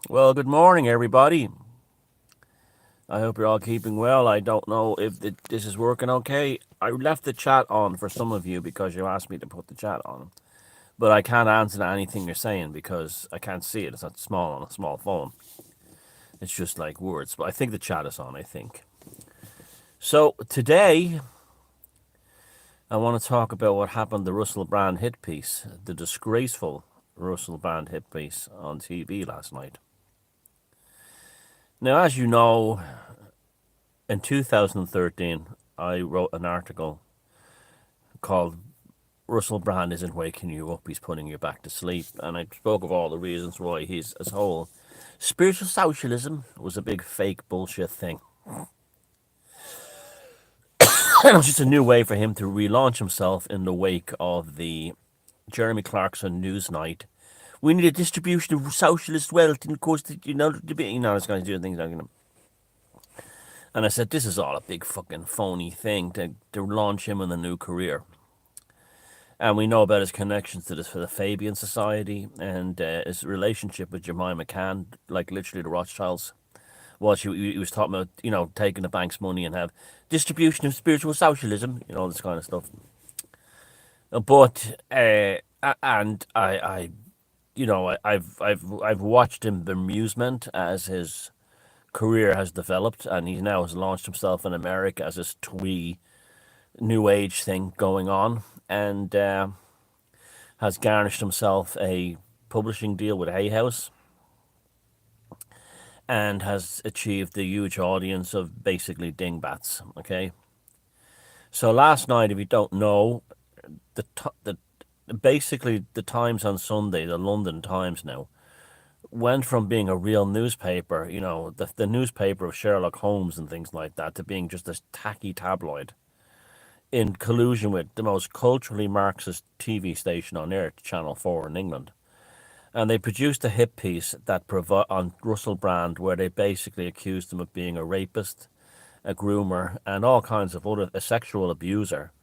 Well, good morning, everybody. I hope you're all keeping well. I don't know if this is working okay. I left the chat on for some of you because you asked me to put the chat on. But I can't answer to anything you're saying because I can't see it. It's not small on a small phone. It's just like words. But I think the chat is on, I think. So today, I want to talk about what happened to Russell Brand hit piece, the disgraceful Russell Brand hit piece on TV last night. Now, as you know, in 2013, I wrote an article called Russell Brand isn't waking you up, he's putting you back to sleep. And I spoke of all the reasons why his whole spiritual socialism was a big fake bullshit thing. And it was just a new way for him to relaunch himself in the wake of the Jeremy Clarkson Newsnight. We need a distribution of socialist wealth, and of course, this guy's doing things like, And I said, this is all a big fucking phony thing to launch him in a new career. And we know about his connections to the Fabian Society and his relationship with Jemima Khan, like literally the Rothschilds. Well, he was talking about, taking the bank's money and have distribution of spiritual socialism, all this kind of stuff. But and I've watched him bemusement as his career has developed, and he now has launched himself in America as this twee new age thing going on, and has garnished himself a publishing deal with Hay House and has achieved a huge audience of basically dingbats. Okay, so last night, if you don't know, the basically the Times on Sunday, the London Times now, went from being a real newspaper, the newspaper of Sherlock Holmes and things like that, to being just this tacky tabloid in collusion with the most culturally Marxist TV station on earth, Channel 4 in England. And they produced a hit piece on Russell Brand where they basically accused him of being a rapist, a groomer, and all kinds of a sexual abuser,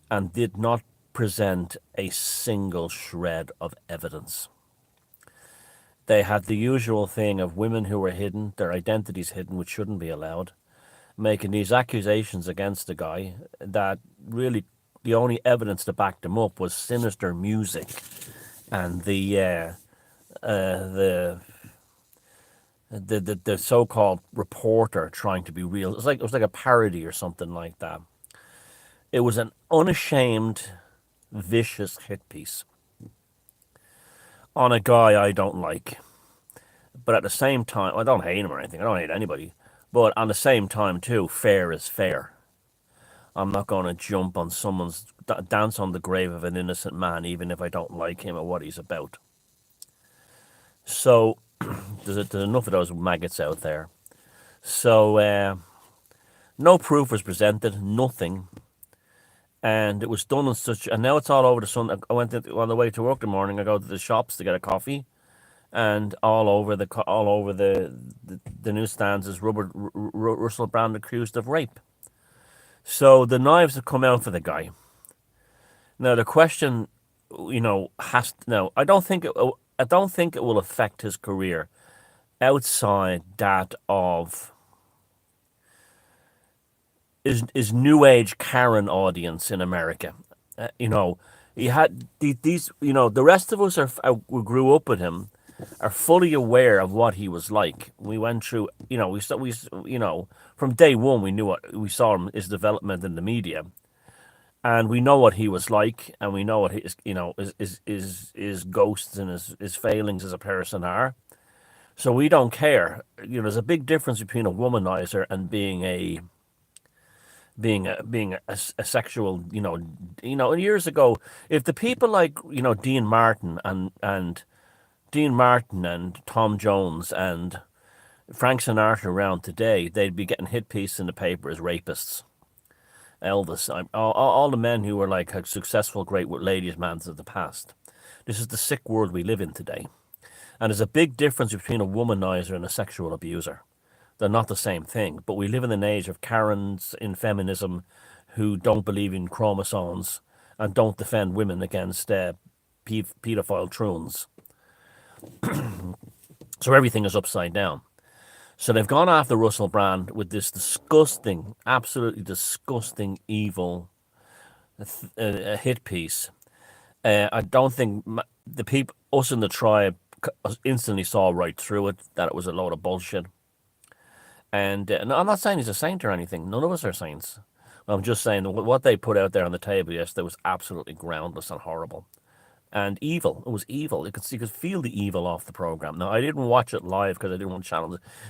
and did not present a single shred of evidence. They had the usual thing of women who were hidden, their identities hidden, which shouldn't be allowed, making these accusations against the guy that really the only evidence to back them up was sinister music and the the so-called reporter trying to be real. It was like a parody or something like that. It was an unashamed, vicious hit piece on a guy I don't like. But at the same time, I don't hate him or anything. I don't hate anybody. But on the same time, too, fair is fair. I'm not going to jump on someone's dance on the grave of an innocent man, even if I don't like him or what he's about. So there's enough of those maggots out there. So no proof was presented, nothing, and it was done in such. And now it's all over the sun. I went on the way to work the morning. I go to the shops to get a coffee, and all over the newsstands is Russell Brand accused of rape. So the knives have come out for the guy. Now the question, has now. I don't think it will affect his career outside that of his new age Karen audience in America. Uh, you know, he had these. The rest of us who grew up with him are fully aware of what he was like. We went through. From day one we knew what we saw his development in the media, and we know what he was like, and we know what his ghosts and his failings as a person are. So we don't care. There's a big difference between a womanizer and being a sexual. Years ago, if the people like Dean Martin and Tom Jones and Frank Sinatra around today, they'd be getting hit pieces in the paper as rapists. Elvis, all the men who were like successful, great ladies' men of the past. This is the sick world we live in today. And there's a big difference between a womanizer and a sexual abuser. They're not the same thing, but we live in an age of Karens in feminism who don't believe in chromosomes and don't defend women against paedophile troons. So everything is upside down. So they've gone after Russell Brand with this disgusting, absolutely disgusting, evil hit piece. I don't think the people, us in the tribe, instantly saw right through it that it was a load of bullshit. And no, I'm not saying he's a saint or anything. None of us are saints. I'm just saying what they put out there on the table yesterday was absolutely groundless and horrible and evil. It was evil. You could feel the evil off the program. Now I didn't watch it live because I didn't want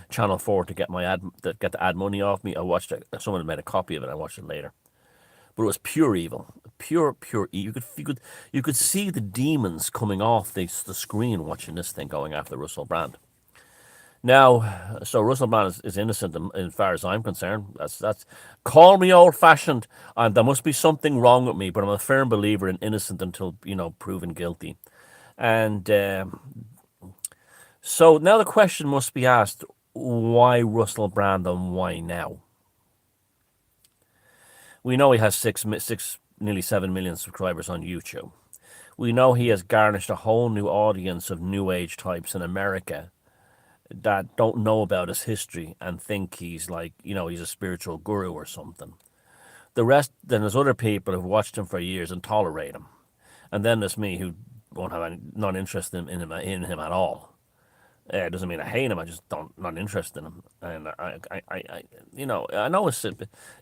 Channel 4 to get the ad money off me. I watched it. Someone made a copy of it. I watched it later. But it was pure evil, pure evil. You could see the demons coming off the screen watching this thing going after Russell Brand. Now, so Russell Brand is innocent as far as I'm concerned. That's call me old fashioned, and there must be something wrong with me. But I'm a firm believer in innocent until proven guilty. And so now the question must be asked: why Russell Brand and why now? We know he has nearly 7 million subscribers on YouTube. We know he has garnished a whole new audience of new age types in America that don't know about his history and think he's like, he's a spiritual guru or something. Then there's other people who've watched him for years and tolerate him. And then there's me who won't have not interested in him at all. It doesn't mean I hate him. I just not interested in him. And I know his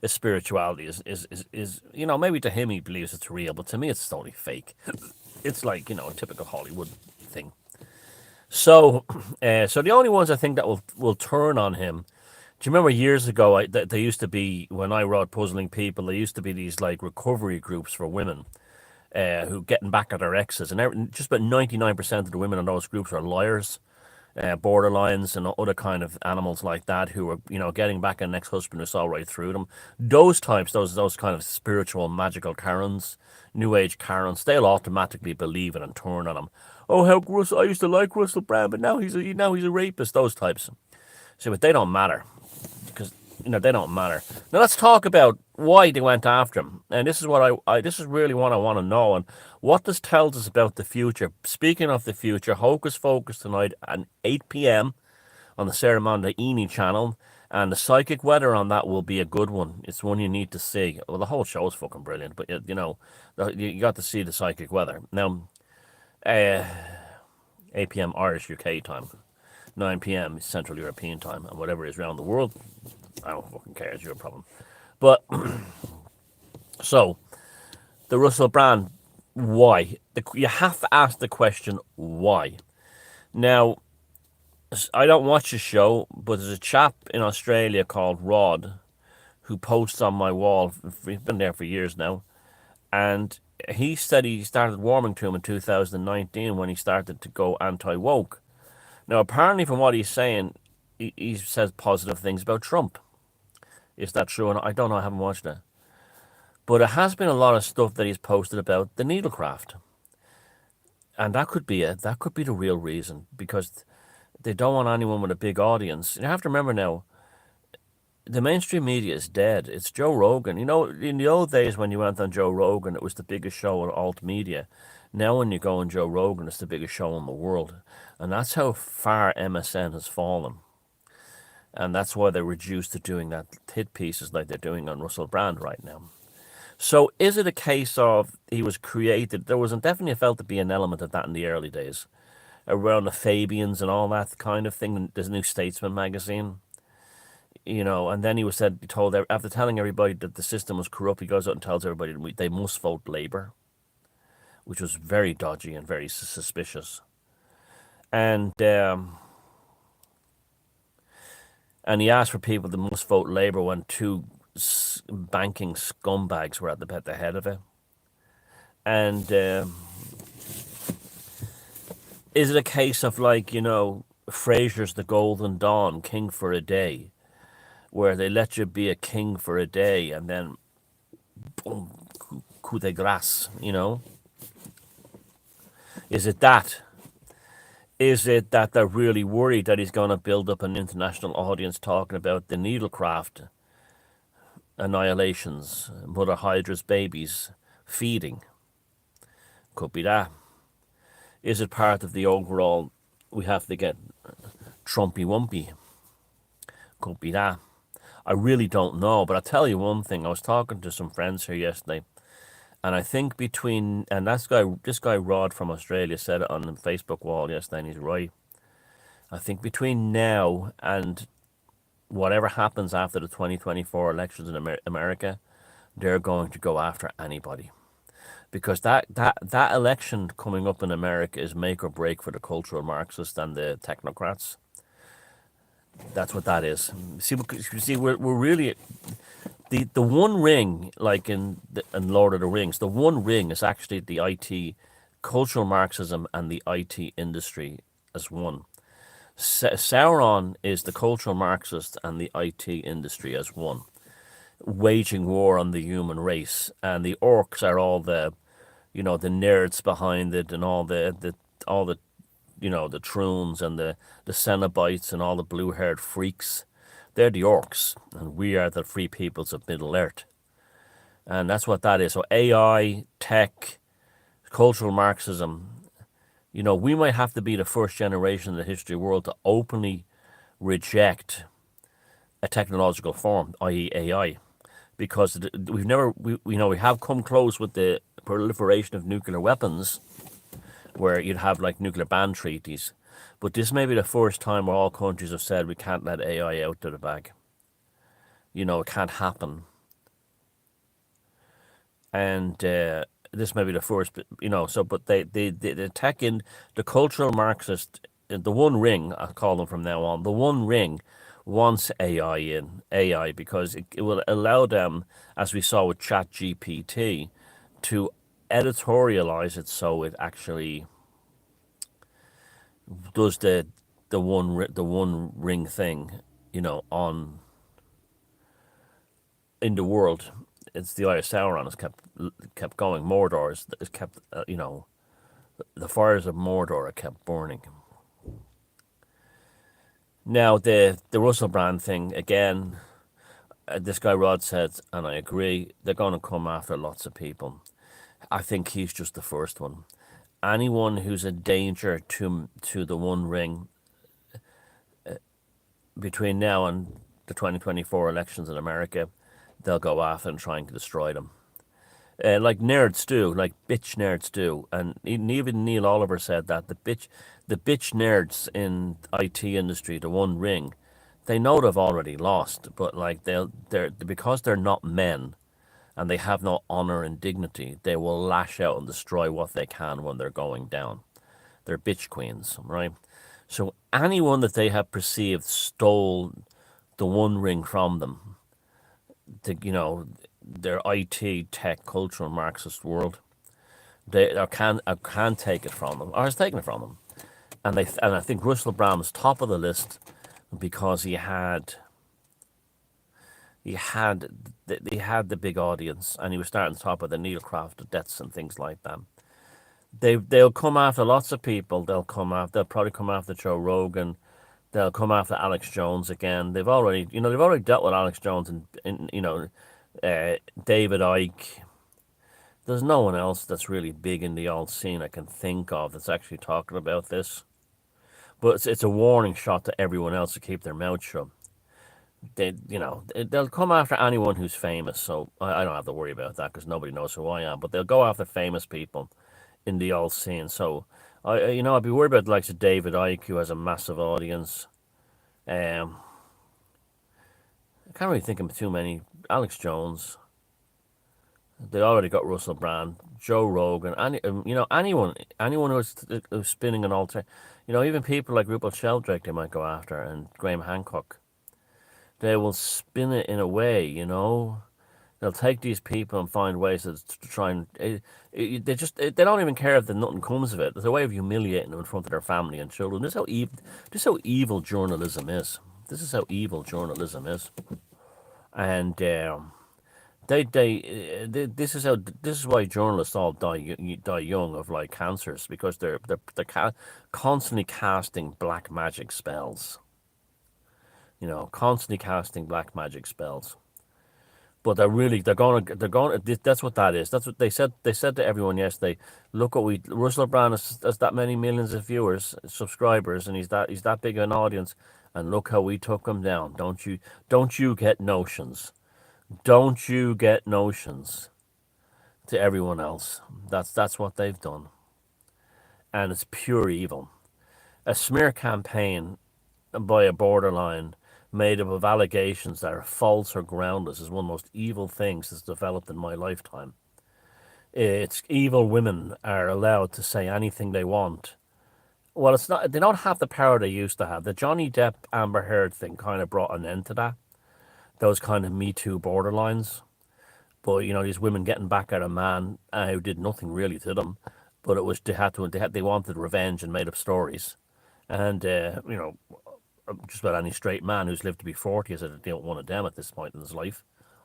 spirituality is maybe to him he believes it's real, but to me it's totally fake. It's like a typical Hollywood thing. So, so the only ones I think that will turn on him. Do you remember years ago? There used to be, when I wrote Puzzling People, there used to be these like recovery groups for women who getting back at their exes, and just about 99% of the women in those groups are liars, borderlines, and other kind of animals like that who are getting back at an ex-husband who saw right through them. Those types, those kind of spiritual magical Karens, new age Karens, they'll automatically believe it and turn on him. Oh, how Russell! I used to like Russell Brand, but now he's a rapist. Those types. See, but they don't matter because they don't matter. Now let's talk about why they went after him, and this is what this is really what I want to know, and what this tells us about the future. Speaking of the future, Hocus Focus tonight at 8 p.m. on the Sarah Mondaini channel, and the psychic weather on that will be a good one. It's one you need to see. Well, the whole show is fucking brilliant, but you got to see the psychic weather now. 8 p.m. Irish UK time, 9 p.m. Central European time, and whatever is around the world, I don't fucking care. It's your problem. But so the Russell Brand, why? You have to ask the question why. Now, I don't watch the show, but there's a chap in Australia called Rod who posts on my wall. He's been there for years now, and he said he started warming to him in 2019 when he started to go anti-woke. Now, apparently, from what he's saying, he says positive things about Trump. Is that true? And I don't know. I haven't watched it, but it has been a lot of stuff that he's posted about the needlecraft, and that could be it. That could be the real reason, because they don't want anyone with a big audience. You have to remember now, the mainstream media is dead. It's Joe Rogan. In the old days when you went on Joe Rogan, it was the biggest show on alt media. Now when you go on Joe Rogan, it's the biggest show in the world. And that's how far MSN has fallen. And that's why they're reduced to doing that hit pieces like they're doing on Russell Brand right now. So is it a case of he was created? There was definitely felt to be an element of that in the early days, around the Fabians and all that kind of thing. There's a New Statesman magazine. And then he told after telling everybody that the system was corrupt, he goes out and tells everybody they must vote Labour, which was very dodgy and very suspicious. And he asked for people that must vote Labour when two banking scumbags were at the head of it. And is it a case of Fraser's The Golden Dawn, king for a day, where they let you be a king for a day and then boom, coup de grace, Is it that? Is it that they're really worried that he's going to build up an international audience talking about the needlecraft, annihilations, Mother Hydra's babies, feeding? Could be that. Is it part of the overall, we have to get Trumpy Wumpy. Could be that. I really don't know, but I'll tell you one thing. I was talking to some friends here yesterday, and I think and this guy Rod from Australia said it on the Facebook wall yesterday, and he's right. I think between now and whatever happens after the 2024 elections in America, they're going to go after anybody. Because that election coming up in America is make or break for the cultural Marxists and the technocrats. That's what that is. See, we're really the One Ring, like in Lord of the Rings. The One Ring is actually the IT, cultural Marxism and the IT industry as one. Sauron is the cultural Marxist and the IT industry as one, waging war on the human race, and the orcs are all the nerds behind it, and all the the troons and the Cenobites and all the blue-haired freaks. They're the orcs, and we are the free peoples of Middle Earth. And that's what that is. So AI, tech, cultural Marxism, we might have to be the first generation in the history of the world to openly reject a technological form, i.e. AI, because we have come close with the proliferation of nuclear weapons, where you'd have like nuclear ban treaties. But this may be the first time where all countries have said we can't let AI out of the bag. It can't happen. And this may be the first, but the tech in the cultural Marxist, the One Ring, I'll call them from now on, the One Ring wants AI because it will allow them, as we saw with ChatGPT, to editorialize it so it actually does the one ring thing, on in the world. It's the Eye of Sauron has kept going. Mordor is kept, the fires of Mordor are kept burning. Now the Russell Brand thing again. This guy Rod said, and I agree, they're going to come after lots of people. I think he's just the first one. Anyone who's a danger to the One Ring between now and the 2024 elections in America, they'll go after and trying to destroy them. Like nerds do, like bitch nerds do, and even Neil Oliver said that the bitch nerds in IT industry, the One Ring, they know they've already lost, but like they're because they're not men, and they have no honor and dignity, they will lash out and destroy what they can when they're going down. They're bitch queens, right? So anyone that they have perceived stole the One Ring from them, their IT, tech, cultural, Marxist world, they can take it from them, or has taken it from them. And I think Russell Brand was top of the list because he had the big audience, and he was starting top of the Neil Craft deaths and things like that. They'll come after lots of people. They'll probably come after Joe Rogan. They'll come after Alex Jones again. They've already dealt with Alex Jones and David Icke. There's no one else that's really big in the old scene I can think of that's actually talking about this. But it's a warning shot to everyone else to keep their mouth shut. They'll come after anyone who's famous, so I don't have to worry about that because nobody knows who I am. But they'll go after famous people in the old scene. So I'd be worried about the likes of David Icke, who has a massive audience. I can't really think of too many. Alex Jones. They already got Russell Brand, Joe Rogan, anyone who's spinning an alter, even people like Rupert Sheldrake they might go after, and Graham Hancock. They will spin it in a way, They'll take these people and find ways to try and they don't even care if nothing comes of it. There's a way of humiliating them in front of their family and children. This is how evil journalism is. This is how evil journalism is, and this is why journalists all die young of like cancers, because they're constantly casting black magic spells. Constantly casting black magic spells. But they're going to, that's what that is. That's what they said to everyone yesterday. Look what Russell Brand has that many millions of viewers, subscribers, and he's that big an audience, and look how we took him down. Don't you get notions. Don't you get notions to everyone else. That's what they've done. And it's pure evil. A smear campaign by a borderline made up of allegations that are false or groundless is one of the most evil things that's developed in my lifetime. It's evil women are allowed to say anything they want. Well, it's not. They don't have the power they used to have. The Johnny Depp Amber Heard thing kind of brought an end to that. Those kind of Me Too borderlines. But these women getting back at a man who did nothing really to them, but it was they wanted revenge and made up stories, and just about any straight man who's lived to be 40 is one of them at this point in his life,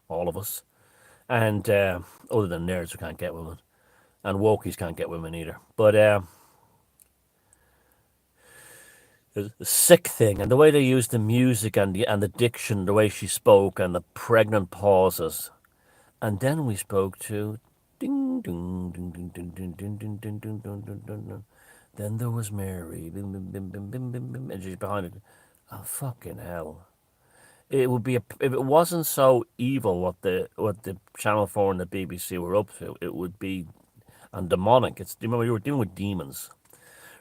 all of us, and other than nerds who can't get women, and wokies can't get women either. But the sick thing, and the way they used the music and the diction, the way she spoke, and the pregnant pauses. And then we spoke to ding ding ding ding ding ding ding ding ding ding ding ding ding. Then there was Mary, bim bim bim bim bim bim bim, and she's behind it. Oh fucking hell! It would be if it wasn't so evil what the Channel 4 and the BBC were up to. It would be and demonic. Remember you were dealing with demons.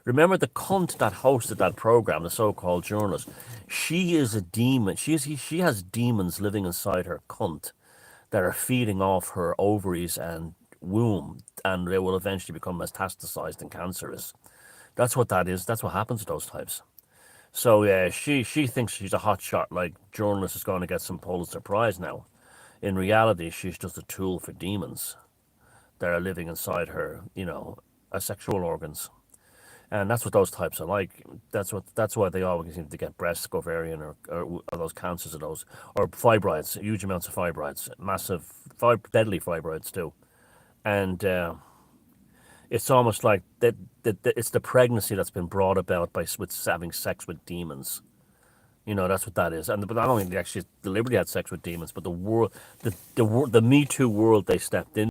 Remember the cunt that hosted that program, the so-called journalist. She is a demon. She has demons living inside her cunt that are feeding off her ovaries and womb, and they will eventually become metastasized and cancerous. That's what that is. That's what happens to those types. So yeah, she thinks she's a hot shot, like journalist is going to get some Pulitzer Prize now. In reality, she's just a tool for demons that are living inside her, sexual organs. And that's what those types are like. That's why they always seem to get breast, ovarian, or those cancers of those, or fibroids, huge amounts of fibroids, massive, deadly fibroids too. And it's almost like that. It's the pregnancy that's been brought about with having sex with demons. That's what that is. But not only did they actually deliberately had sex with demons, but the world, the Me Too world they stepped in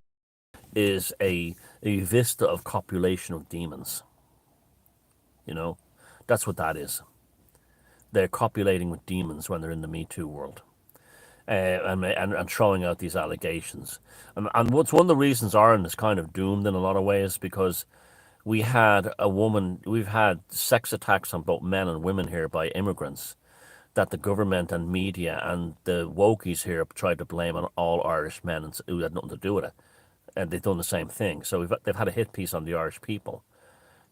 is a vista of copulation of demons. That's what that is. They're copulating with demons when they're in the Me Too world, and throwing out these allegations. And what's one of the reasons Ireland is kind of doomed in a lot of ways because we've had sex attacks on both men and women here by immigrants that the government and media and the wokies here have tried to blame on all Irish men who had nothing to do with it, and they've done the same thing. So they've had a hit piece on the Irish people.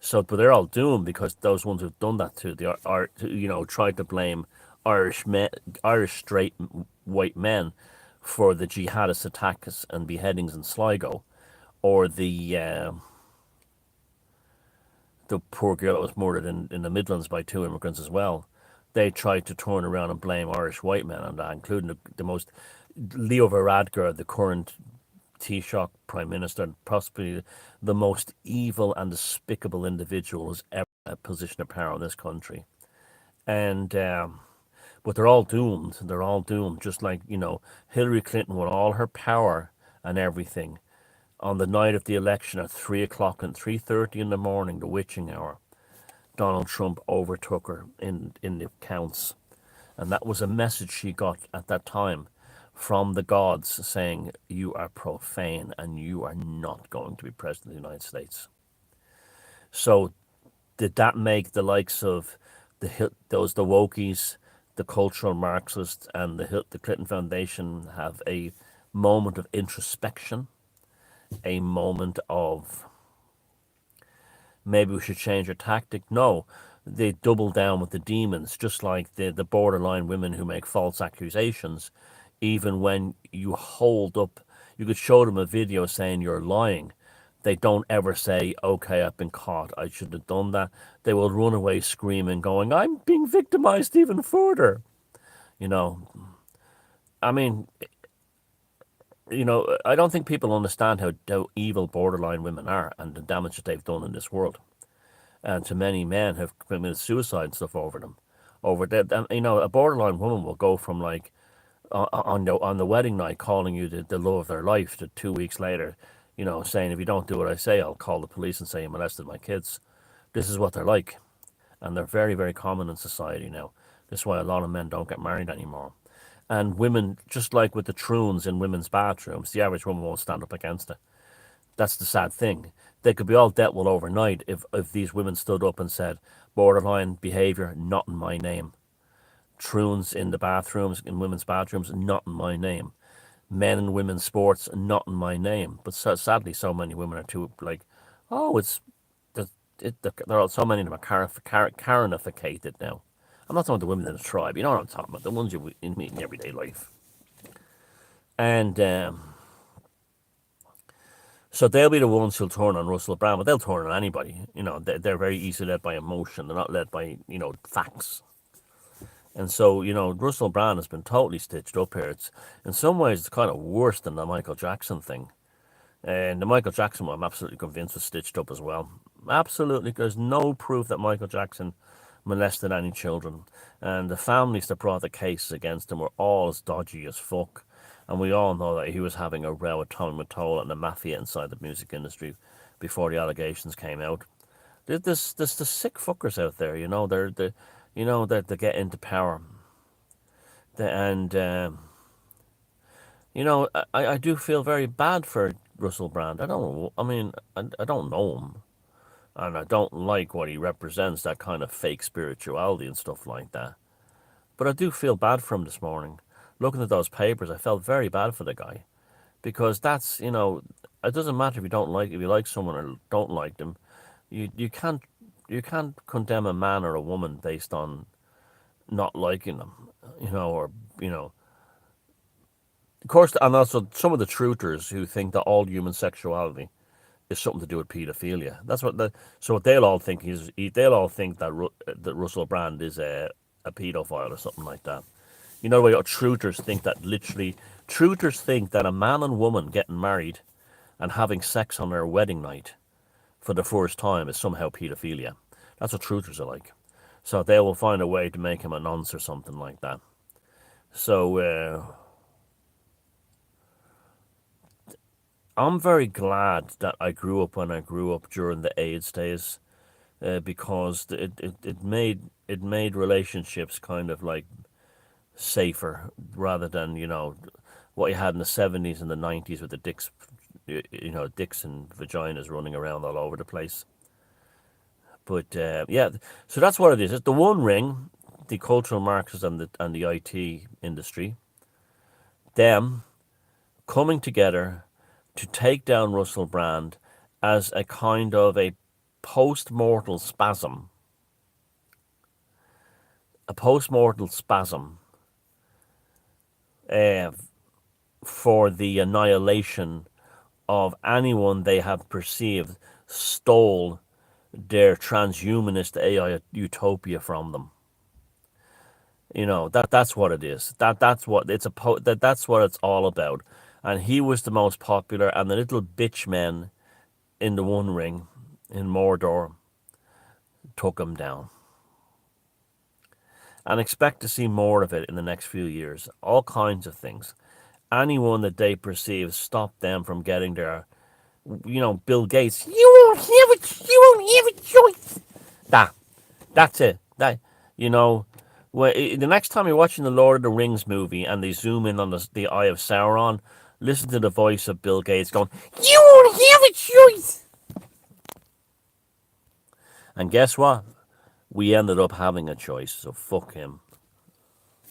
So, but they're all doomed because those ones who've done that tried to blame Irish men, Irish straight white men, for the jihadist attacks and beheadings in Sligo, or the poor girl that was murdered in the Midlands by two immigrants as well. They tried to turn around and blame Irish white men on that, including the most Leo Varadkar, the current Taoiseach Prime Minister, possibly the most evil and despicable individual who's ever had a position of power in this country. And but they're all doomed. They're all doomed. Just like Hillary Clinton with all her power and everything, on the night of the election at 3 o'clock and 3:30 in the morning, the witching hour, Donald Trump overtook her in the counts, and that was a message she got at that time from the gods saying, you are profane and you are not going to be president of the United States. So did that make the likes of the wokies, the cultural Marxists, and the Clinton Foundation have a moment of introspection, a moment of maybe we should change our tactic? No, they double down with the demons, just like the borderline women who make false accusations. Even when you could show them a video saying you're lying. They don't ever say, okay, I've been caught, I shouldn't have done that. They will run away screaming, going, I'm being victimized even further. I mean, I don't think people understand how evil borderline women are and the damage that they've done in this world. And so many men have committed suicide and stuff over them. A borderline woman will go from like on the wedding night, calling you the love of their life. To 2 weeks later, saying, if you don't do what I say, I'll call the police and say you molested my kids. This is what they're like, and they're very, very common in society now. This is why a lot of men don't get married anymore. And women, just like with the troons in women's bathrooms, the average woman won't stand up against it. That's the sad thing. They could be all dealt with overnight if these women stood up and said, borderline behaviour, not in my name. Troons in the bathrooms, in women's bathrooms, not in my name. Men and women's sports, not in my name. But sadly, so many women are too, like, oh, there are so many of them are Karenificated now. I'm not talking about the women in the tribe, you know what I'm talking about, the ones you meet in everyday life. And so they'll be the ones who'll turn on Russell Brand, but they'll turn on anybody. They're very easily led by emotion. They're not led by, facts. And so, Russell Brand has been totally stitched up here. It's, in some ways, it's kind of worse than the Michael Jackson thing. And the Michael Jackson one, I'm absolutely convinced, was stitched up as well. Absolutely. There's no proof that Michael Jackson molested any children. And the families that brought the cases against him were all as dodgy as fuck. And we all know that he was having a row with Tommy Mottola and the mafia inside the music industry before the allegations came out. There's the sick fuckers out there, they get into power. I do feel very bad for Russell Brand. I don't know him. And I don't like what he represents, that kind of fake spirituality and stuff like that. But I do feel bad for him this morning. Looking at those papers, I felt very bad for the guy. Because that's, it doesn't matter if you like someone or don't like them. You can't condemn a man or a woman based on not liking them, Of course, and also some of the truthers who think that all human sexuality is something to do with paedophilia. That's what they'll all think they'll all think that Russell Brand is a paedophile or something like that. Truthers think that a man and woman getting married and having sex on their wedding night for the first time is somehow paedophilia. That's what truthers are like. So they will find a way to make him a nonce or something like that. So I'm very glad that I grew up when I grew up during the AIDS days, because it made relationships kind of like safer rather than what you had in the 70s and the 90s with the dicks and vaginas running around all over the place. But so that's what it is. It's the One Ring, the cultural Marxists and the IT industry, them coming together to take down Russell Brand as a kind of a post-mortal spasm. A post-mortal spasm for the annihilation of anyone they have perceived stole their transhumanist AI utopia from them. That's what it is. That's what it's all about. And he was the most popular, and the little bitch men in the One Ring in Mordor took him down. And expect to see more of it in the next few years. All kinds of things. Anyone that they perceive stopped them from getting their, Bill Gates. You won't have a choice. That's it. The next time you're watching the Lord of the Rings movie and they zoom in on the Eye of Sauron, listen to the voice of Bill Gates going, "You won't have a choice." And guess what? We ended up having a choice, so fuck him.